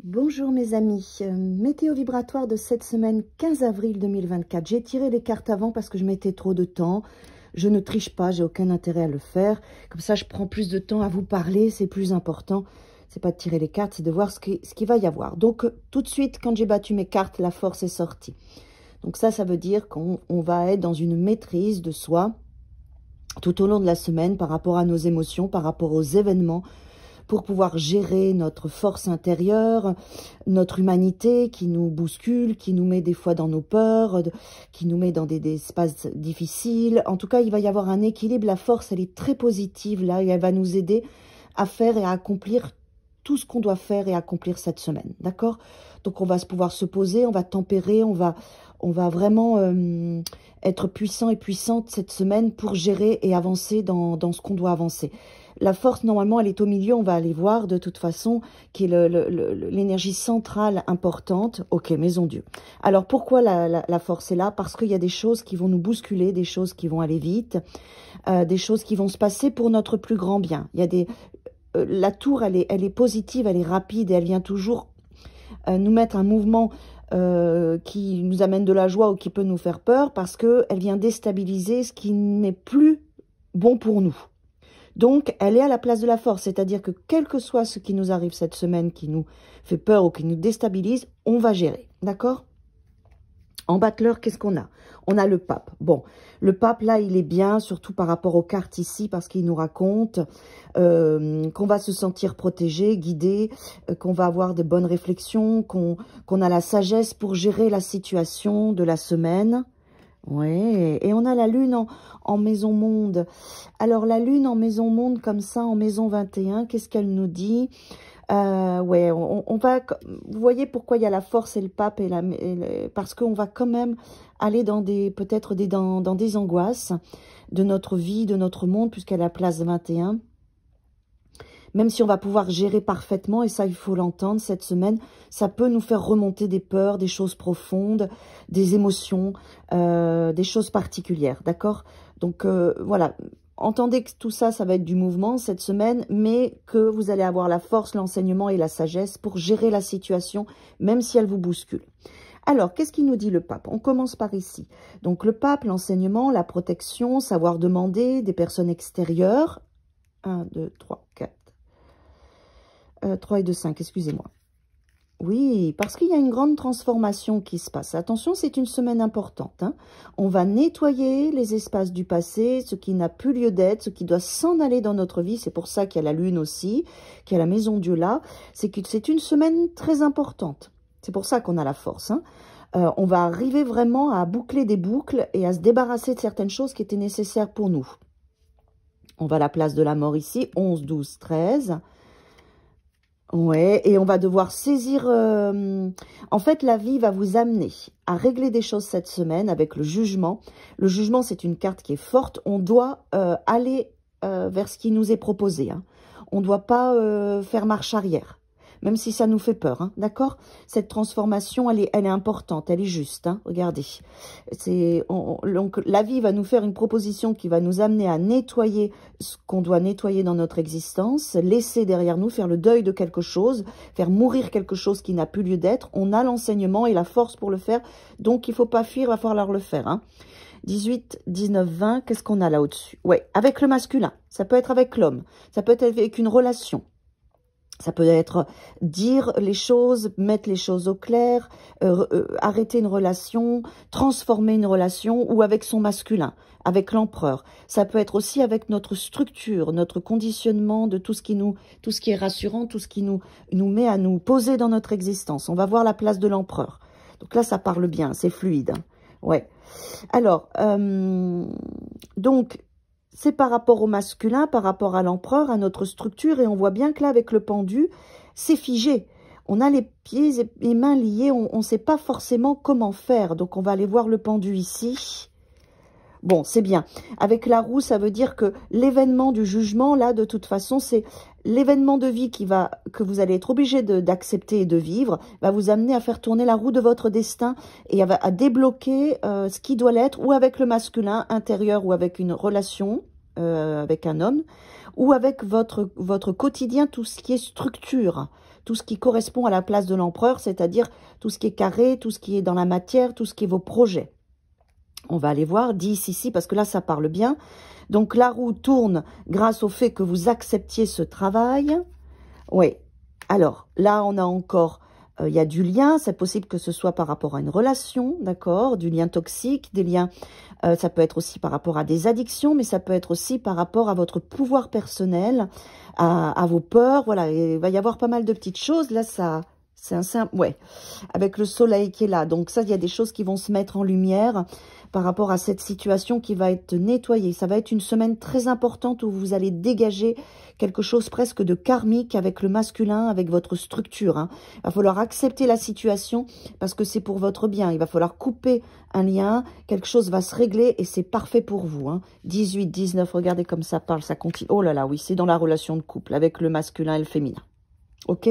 Bonjour mes amis, météo vibratoire de cette semaine 15 avril 2024. J'ai tiré les cartes avant parce que je mettais trop de temps. Je ne triche pas, j'ai aucun intérêt à le faire. Comme ça, je prends plus de temps à vous parler, c'est plus important. C'est pas de tirer les cartes, c'est de voir ce qu'il va y avoir. Donc, tout de suite, quand j'ai battu mes cartes, la force est sortie. Donc ça veut dire qu'on va être dans une maîtrise de soi tout au long de la semaine par rapport à nos émotions, par rapport aux événements, pour pouvoir gérer notre force intérieure, notre humanité qui nous bouscule, qui nous met des fois dans nos peurs, qui nous met dans des espaces difficiles. En tout cas, il va y avoir un équilibre. La force, elle est très positive là et elle va nous aider à faire et à accomplir tout ce qu'on doit faire et accomplir cette semaine. D'accord? Donc, on va pouvoir se poser, on va tempérer, on va vraiment être puissant et puissante cette semaine pour gérer et avancer dans ce qu'on doit avancer. La force, normalement, elle est au milieu, on va aller voir de toute façon, qui est l'énergie centrale importante. Ok, maison Dieu. Alors, pourquoi la force est là? Parce qu'il y a des choses qui vont nous bousculer, des choses qui vont aller vite, des choses qui vont se passer pour notre plus grand bien. Il y a la tour, elle est positive, elle est rapide et elle vient toujours nous mettre un mouvement qui nous amène de la joie ou qui peut nous faire peur parce qu'elle vient déstabiliser ce qui n'est plus bon pour nous. Donc, elle est à la place de la force, c'est-à-dire que quel que soit ce qui nous arrive cette semaine, qui nous fait peur ou qui nous déstabilise, on va gérer, d'accord? En battleur, qu'est-ce qu'on a? On a le pape. Bon, le pape, là, il est bien, surtout par rapport aux cartes ici, parce qu'il nous raconte qu'on va se sentir protégé, guidé, qu'on va avoir de bonnes réflexions, qu'on a la sagesse pour gérer la situation de la semaine. Ouais, et on a la lune en maison monde. Alors, la lune en maison monde, comme ça, en maison 21, qu'est-ce qu'elle nous dit? Ouais, on va... Vous voyez pourquoi il y a la force et le pape, parce qu'on va quand même aller dans peut-être dans des angoisses de notre vie, de notre monde, puisqu'elle a la place 21. Même si on va pouvoir gérer parfaitement, et ça, il faut l'entendre cette semaine, ça peut nous faire remonter des peurs, des choses profondes, des émotions, des choses particulières, d'accord? Donc, voilà, entendez que tout ça, ça va être du mouvement cette semaine, mais que vous allez avoir la force, l'enseignement et la sagesse pour gérer la situation, même si elle vous bouscule. Alors, qu'est-ce qu'il nous dit le pape? On commence par ici. Donc, le pape, l'enseignement, la protection, savoir demander, des personnes extérieures. 1, 2, 3, 4. 3 et 2, 5, excusez-moi. Oui, parce qu'il y a une grande transformation qui se passe. Attention, c'est une semaine importante. Hein. On va nettoyer les espaces du passé, ce qui n'a plus lieu d'être, ce qui doit s'en aller dans notre vie. C'est pour ça qu'il y a la lune aussi, qu'il y a la maison Dieu là. C'est que c'est une semaine très importante. C'est pour ça qu'on a la force. Hein. On va arriver vraiment à boucler des boucles et à se débarrasser de certaines choses qui étaient nécessaires pour nous. On va à la place de la mort ici, 11, 12, 13... Ouais, et on va devoir saisir... En fait, la vie va vous amener à régler des choses cette semaine avec le jugement. Le jugement, c'est une carte qui est forte. On doit aller vers ce qui nous est proposé. Hein. On ne doit pas faire marche arrière, même si ça nous fait peur. Hein, d'accord? Cette transformation, elle est importante, elle est juste. Hein, regardez. Donc, la vie va nous faire une proposition qui va nous amener à nettoyer ce qu'on doit nettoyer dans notre existence, laisser derrière nous, faire le deuil de quelque chose, faire mourir quelque chose qui n'a plus lieu d'être. On a l'enseignement et la force pour le faire, donc il ne faut pas fuir, il va falloir le faire. Hein. 18, 19, 20, qu'est-ce qu'on a là au-dessus? Ouais, avec le masculin, ça peut être avec l'homme, ça peut être avec une relation. Ça peut être dire les choses, mettre les choses au clair, arrêter une relation, transformer une relation ou avec son masculin, avec l'empereur. Ça peut être aussi avec notre structure, notre conditionnement de tout ce qui est rassurant, tout ce qui nous met à nous poser dans notre existence. On va voir la place de l'empereur. Donc là, ça parle bien, c'est fluide. Hein. Ouais. Alors, donc... c'est par rapport au masculin, par rapport à l'empereur, à notre structure. Et on voit bien que là, avec le pendu, c'est figé. On a les pieds et les mains liés. On ne sait pas forcément comment faire. Donc, on va aller voir le pendu ici. Bon, c'est bien. Avec la roue, ça veut dire que l'événement du jugement, là, de toute façon, c'est l'événement de vie que vous allez être obligé d'accepter et de vivre, va vous amener à faire tourner la roue de votre destin et à débloquer ce qui doit l'être, ou avec le masculin intérieur, ou avec une relation avec un homme, ou avec votre quotidien, tout ce qui est structure, tout ce qui correspond à la place de l'empereur, c'est-à-dire tout ce qui est carré, tout ce qui est dans la matière, tout ce qui est vos projets. On va aller voir 10 ici, parce que là, ça parle bien. Donc, la roue tourne grâce au fait que vous acceptiez ce travail. Oui. Alors, là, on a encore... il y a du lien, c'est possible que ce soit par rapport à une relation, d'accord, du lien toxique, des liens, ça peut être aussi par rapport à des addictions, mais ça peut être aussi par rapport à votre pouvoir personnel, à vos peurs, voilà, il va y avoir pas mal de petites choses, là, ça, c'est un simple, ouais, avec le soleil qui est là, donc ça, il y a des choses qui vont se mettre en lumière par rapport à cette situation qui va être nettoyée. Ça va être une semaine très importante où vous allez dégager quelque chose presque de karmique avec le masculin, avec votre structure. Hein. Il va falloir accepter la situation parce que c'est pour votre bien. Il va falloir couper un lien, quelque chose va se régler et c'est parfait pour vous. Hein. 18, 19, regardez comme ça parle, ça continue. Oh là là, oui, c'est dans la relation de couple avec le masculin et le féminin. Ok ?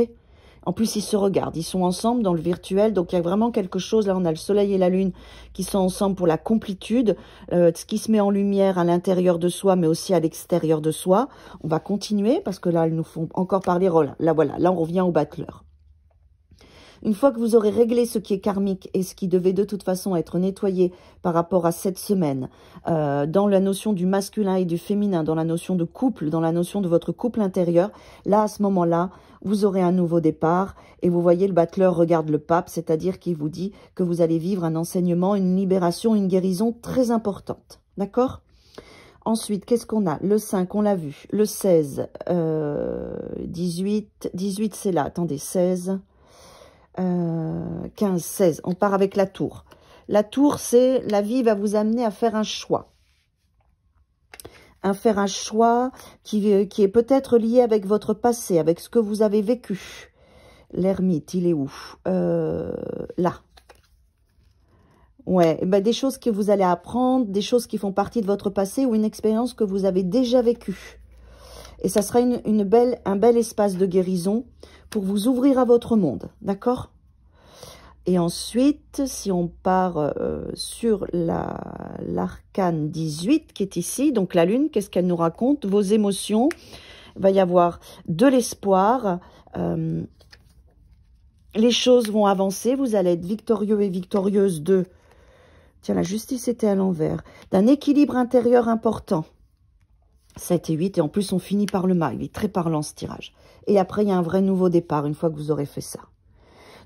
En plus, ils se regardent, ils sont ensemble dans le virtuel, donc il y a vraiment quelque chose, là on a le soleil et la lune qui sont ensemble pour la complétude, ce qui se met en lumière à l'intérieur de soi, mais aussi à l'extérieur de soi. On va continuer, parce que là, ils nous font encore parler, là voilà, là on revient au battleur. Une fois que vous aurez réglé ce qui est karmique et ce qui devait de toute façon être nettoyé par rapport à cette semaine, dans la notion du masculin et du féminin, dans la notion de couple, dans la notion de votre couple intérieur, là, à ce moment-là, vous aurez un nouveau départ et vous voyez, le battleur regarde le pape, c'est-à-dire qu'il vous dit que vous allez vivre un enseignement, une libération, une guérison très importante. D'accord ? Ensuite, qu'est-ce qu'on a? Le 5, on l'a vu. Le 16, 18 c'est là. Attendez, 16... 15, 16, on part avec la tour. La tour, c'est la vie va vous amener à faire un choix. Faire un choix qui est peut-être lié avec votre passé, avec ce que vous avez vécu. L'ermite, il est où? Là. Ouais, ben des choses que vous allez apprendre, des choses qui font partie de votre passé ou une expérience que vous avez déjà vécue. Et ça sera un bel espace de guérison pour vous ouvrir à votre monde, d'accord? Et ensuite, si on part sur l'arcane 18 qui est ici, donc la lune, qu'est-ce qu'elle nous raconte? Vos émotions, il va y avoir de l'espoir, les choses vont avancer, vous allez être victorieux et victorieuse de... Tiens, la justice était à l'envers. D'un équilibre intérieur important. 7 et 8, et en plus on finit par le mât, il est très parlant ce tirage. Et après il y a un vrai nouveau départ une fois que vous aurez fait ça.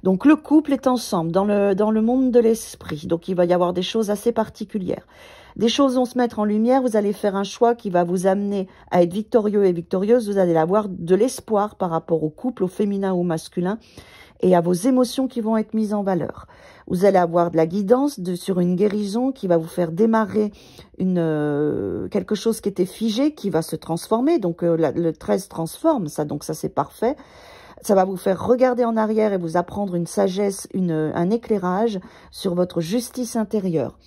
Donc le couple est ensemble dans le monde de l'esprit, donc il va y avoir des choses assez particulières. Des choses vont se mettre en lumière, vous allez faire un choix qui va vous amener à être victorieux et victorieuse, vous allez avoir de l'espoir par rapport au couple, au féminin ou au masculin, et à vos émotions qui vont être mises en valeur. Vous allez avoir de la guidance sur une guérison qui va vous faire démarrer quelque chose qui était figé, qui va se transformer. Donc le 13 transforme ça, donc ça c'est parfait. Ça va vous faire regarder en arrière et vous apprendre une sagesse, un éclairage sur votre justice intérieure.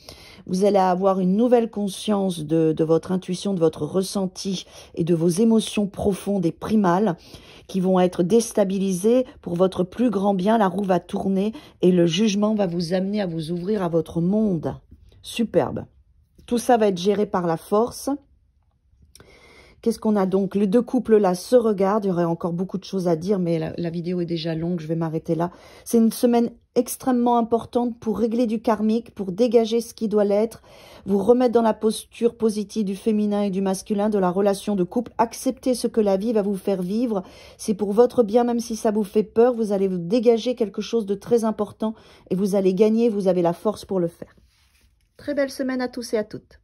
Vous allez avoir une nouvelle conscience de votre intuition, de votre ressenti et de vos émotions profondes et primales qui vont être déstabilisées pour votre plus grand bien. La roue va tourner et le jugement va vous amener à vous ouvrir à votre monde. Superbe. Tout ça va être géré par la force. Qu'est-ce qu'on a donc? Les deux couples là se regardent. Il y aurait encore beaucoup de choses à dire, mais la vidéo est déjà longue. Je vais m'arrêter là. C'est une semaine extrêmement importante pour régler du karmique, pour dégager ce qui doit l'être, vous remettre dans la posture positive du féminin et du masculin, de la relation de couple. Accepter ce que la vie va vous faire vivre. C'est pour votre bien, même si ça vous fait peur. Vous allez vous dégager quelque chose de très important et vous allez gagner. Vous avez la force pour le faire. Très belle semaine à tous et à toutes.